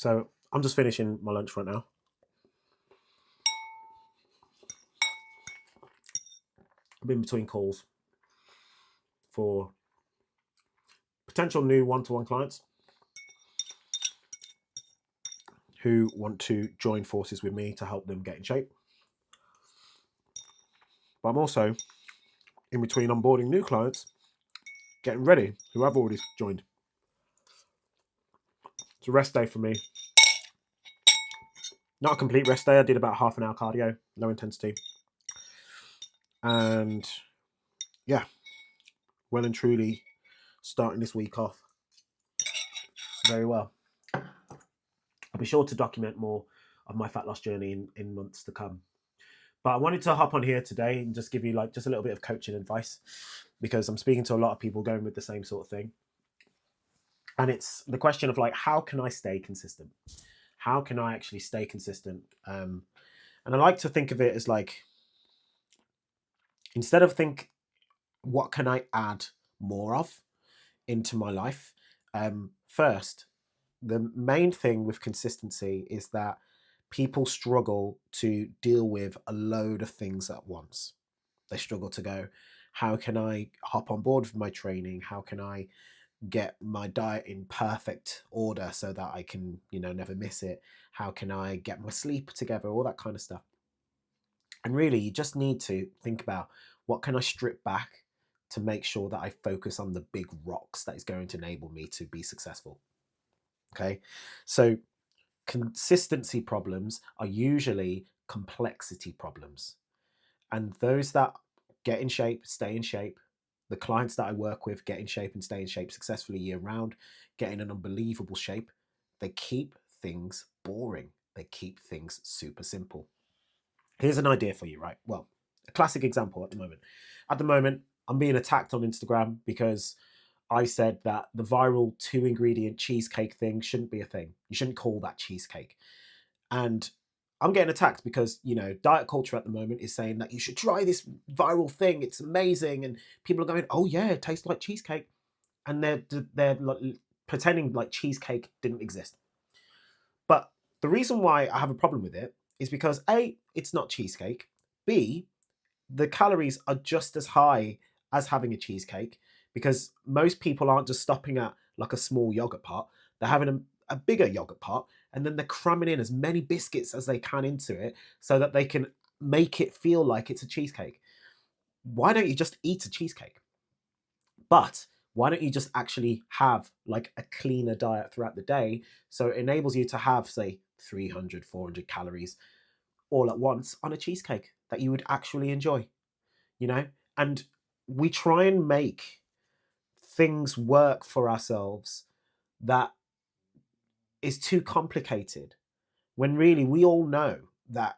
So I'm just finishing my lunch right now. I've been between calls for potential new one-to-one clients who want to join forces with me to help them get in shape. But I'm also in between onboarding new clients, getting ready, who have already joined. It's a rest day for me. Not a complete rest day. I did about half an hour cardio, low intensity. And yeah, well and truly starting this week off very well. I'll be sure to document more of my fat loss journey in months to come. But I wanted to hop on here today and just give you like just a little bit of coaching advice, because I'm speaking to a lot of people going with the same sort of thing. And it's the question of like, how can I stay consistent? How can I actually stay consistent? And I like to think of it as like, instead of think, what can I add more of into my life? First, the main thing with consistency is that people struggle to deal with a load of things at once. They struggle to go, how can I hop on board with my training? How can I get my diet in perfect order so that I can, never miss it? How can I get my sleep together? All that kind of stuff. And really, you just need to think about, what can I strip back to make sure that I focus on the big rocks that is going to enable me to be successful. Okay. So consistency problems are usually complexity problems. And those that get in shape, stay in shape. The clients that I work with get in shape and stay in shape successfully year round, get in an unbelievable shape. They keep things boring. They keep things super simple. Here's an idea for you, right? Well, a classic example at the moment. At the moment, I'm being attacked on Instagram because I said that the viral 2-ingredient cheesecake thing shouldn't be a thing. You shouldn't call that cheesecake. And I'm getting attacked because, diet culture at the moment is saying that you should try this viral thing. It's amazing. And people are going, oh yeah, it tastes like cheesecake. And they're pretending like cheesecake didn't exist. But the reason why I have a problem with it is because A, it's not cheesecake. B, the calories are just as high as having a cheesecake, because most people aren't just stopping at like a small yogurt pot. They're having a bigger yogurt pot, and then they're cramming in as many biscuits as they can into it so that they can make it feel like it's a cheesecake. Why don't you just eat a cheesecake? But why don't you just actually have like a cleaner diet throughout the day, so it enables you to have, say, 300, 400 calories all at once on a cheesecake that you would actually enjoy, And we try and make things work for ourselves that is too complicated, when really we all know that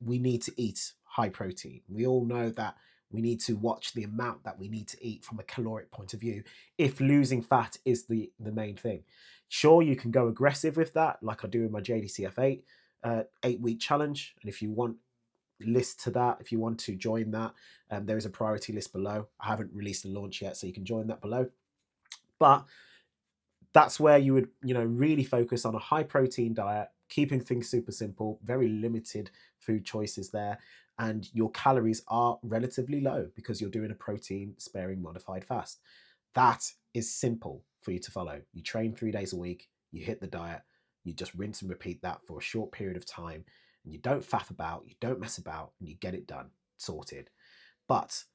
we need to eat high protein. We all know that we need to watch the amount that we need to eat from a caloric point of view if losing fat is the main thing. Sure, you can go aggressive with that, like I do in my JDCF8 8-week challenge. And if you want list to that, if you want to join that, there is a priority list below. I haven't released the launch yet, so you can join that below. But that's where you would, really focus on a high protein diet, keeping things super simple, very limited food choices there. And your calories are relatively low because you're doing a protein sparing modified fast. That is simple for you to follow. You train 3 days a week, you hit the diet, you just rinse and repeat that for a short period of time, and you don't faff about, you don't mess about, and you get it done, sorted. But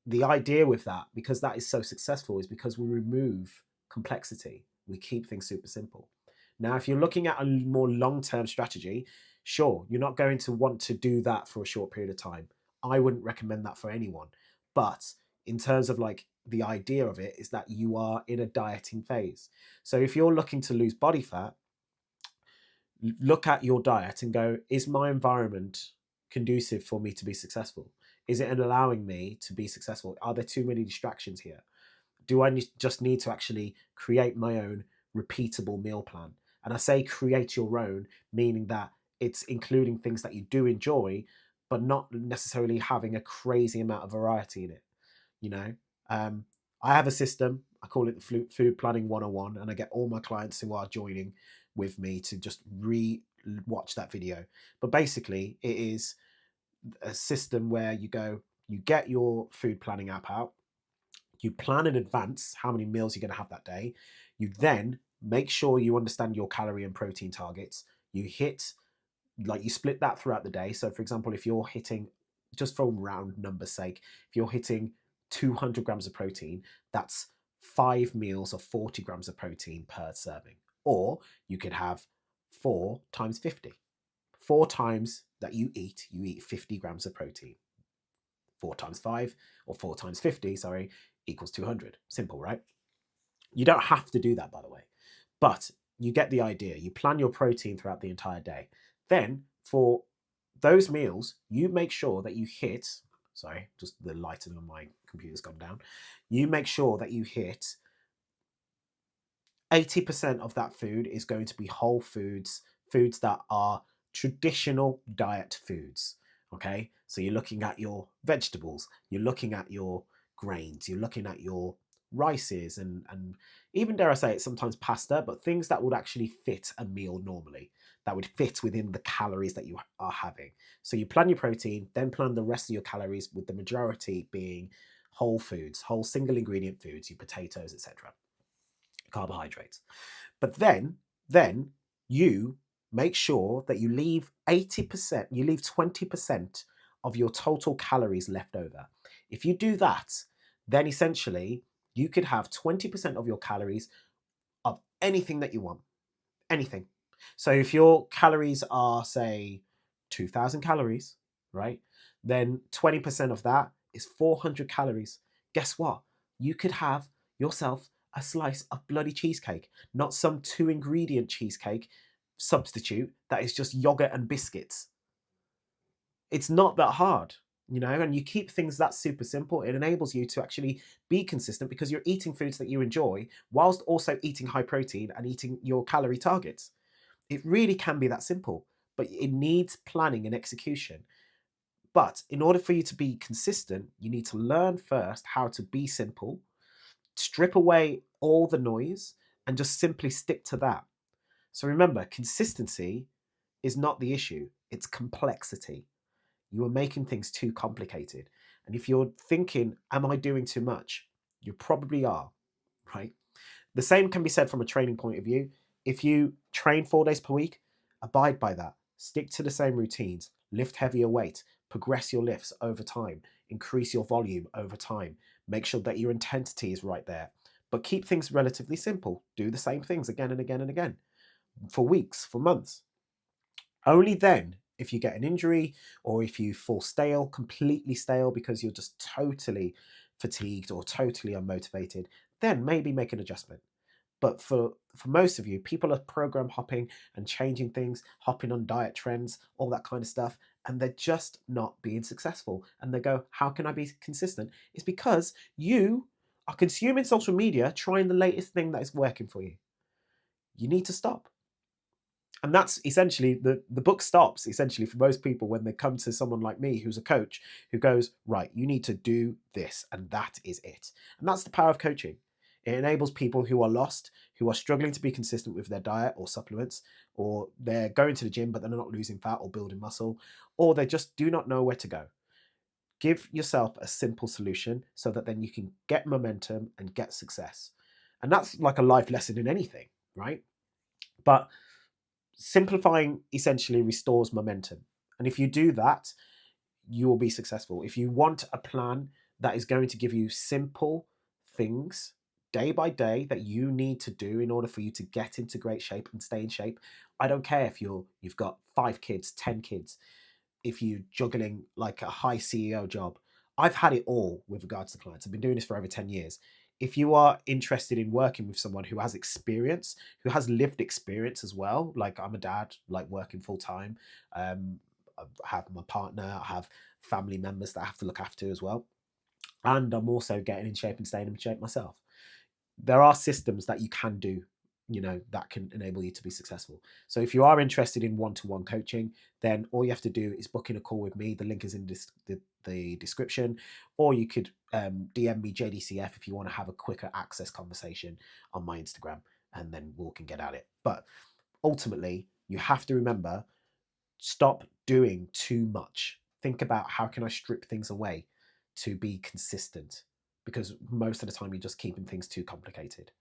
the idea with that, because that is so successful, is because we remove complexity. We keep things super simple. Now, if you're looking at a more long-term strategy, sure, you're not going to want to do that for a short period of time. I wouldn't recommend that for anyone. But in terms of like the idea of it, is that you are in a dieting phase. So if you're looking to lose body fat, look at your diet and go, is my environment conducive for me to be successful? Is it allowing me to be successful? Are there too many distractions here? Do I just need to actually create my own repeatable meal plan? And I say create your own, meaning that it's including things that you do enjoy, but not necessarily having a crazy amount of variety in it. You know, I have a system. I call it the Food Planning 101, and I get all my clients who are joining with me to just re-watch that video. But basically, it is a system where you get your food planning app out, you plan in advance how many meals you're going to have that day. You then make sure you understand your calorie and protein targets. You hit, like, you split that throughout the day. So, for example, if you're hitting, just for round numbers sake, if you're hitting 200 grams of protein, that's 5 meals of 40 grams of protein per serving. Or you could have 4 times 50. 4 times that you eat 50 grams of protein. 4 times 5, or 4 times 50, sorry, equals 200. Simple, right? You don't have to do that, by the way, but you get the idea. You plan your protein throughout the entire day. Then for those meals, you make sure that you hit, sorry, just the lighting on my computer's gone down. You make sure that you hit 80% of that food is going to be whole foods, foods that are traditional diet foods. Okay, so you're looking at your vegetables, you're looking at your grains, you're looking at your rices, and even, dare I say it, sometimes pasta, but things that would actually fit a meal normally, that would fit within the calories that you are having. So you plan your protein, then plan the rest of your calories, with the majority being whole foods, whole single ingredient foods, your potatoes, etc., carbohydrates. But then you make sure that you leave 80%, you leave 20% of your total calories left over. If you do that, then essentially you could have 20% of your calories of anything that you want. Anything. So if your calories are, say, 2,000 calories, right? Then 20% of that is 400 calories. Guess what? You could have yourself a slice of bloody cheesecake, not some 2 ingredient cheesecake substitute that is just yogurt and biscuits. It's not that hard, and you keep things that super simple. It enables you to actually be consistent because you're eating foods that you enjoy whilst also eating high protein and eating your calorie targets. It really can be that simple, but it needs planning and execution. But in order for you to be consistent, you need to learn first how to be simple, strip away all the noise, and just simply stick to that. So remember, consistency is not the issue, it's complexity. You are making things too complicated. And if you're thinking, am I doing too much? You probably are, right? The same can be said from a training point of view. If you train 4 days per week, abide by that. Stick to the same routines, lift heavier weight, progress your lifts over time, increase your volume over time, make sure that your intensity is right there. But keep things relatively simple. Do the same things again and again and again for weeks, for months. Only then, if you get an injury or if you fall stale, completely stale because you're just totally fatigued or totally unmotivated, then maybe make an adjustment. But for most of you, people are program hopping and changing things, hopping on diet trends, all that kind of stuff, and they're just not being successful. And they go, how can I be consistent? It's because you are consuming social media, trying the latest thing that is working for you. You need to stop. And that's essentially the book stops essentially for most people when they come to someone like me who's a coach who goes, right, you need to do this, and that is it. And that's the power of coaching. It enables people who are lost, who are struggling to be consistent with their diet or supplements, or they're going to the gym but they're not losing fat or building muscle, or they just do not know where to go. Give yourself a simple solution so that then you can get momentum and get success. And that's like a life lesson in anything, right? But simplifying essentially restores momentum. And if you do that, you will be successful. If you want a plan that is going to give you simple things day by day that you need to do in order for you to get into great shape and stay in shape, I don't care if you've got 5 kids, 10 kids, if you're juggling like a high CEO job. I've had it all with regards to clients. I've been doing this for over 10 years. If you are interested in working with someone who has experience, who has lived experience as well, like I'm a dad, like working full time, I have my partner, I have family members that I have to look after as well. And I'm also getting in shape and staying in shape myself. There are systems that you can do, that can enable you to be successful. So if you are interested in one-to-one coaching, then all you have to do is book in a call with me. The link is in the description, or you could DM me JDCF if you want to have a quicker access conversation on my Instagram, and then we can get at it. But ultimately, you have to remember, stop doing too much. Think about, how can I strip things away to be consistent? Because most of the time you're just keeping things too complicated.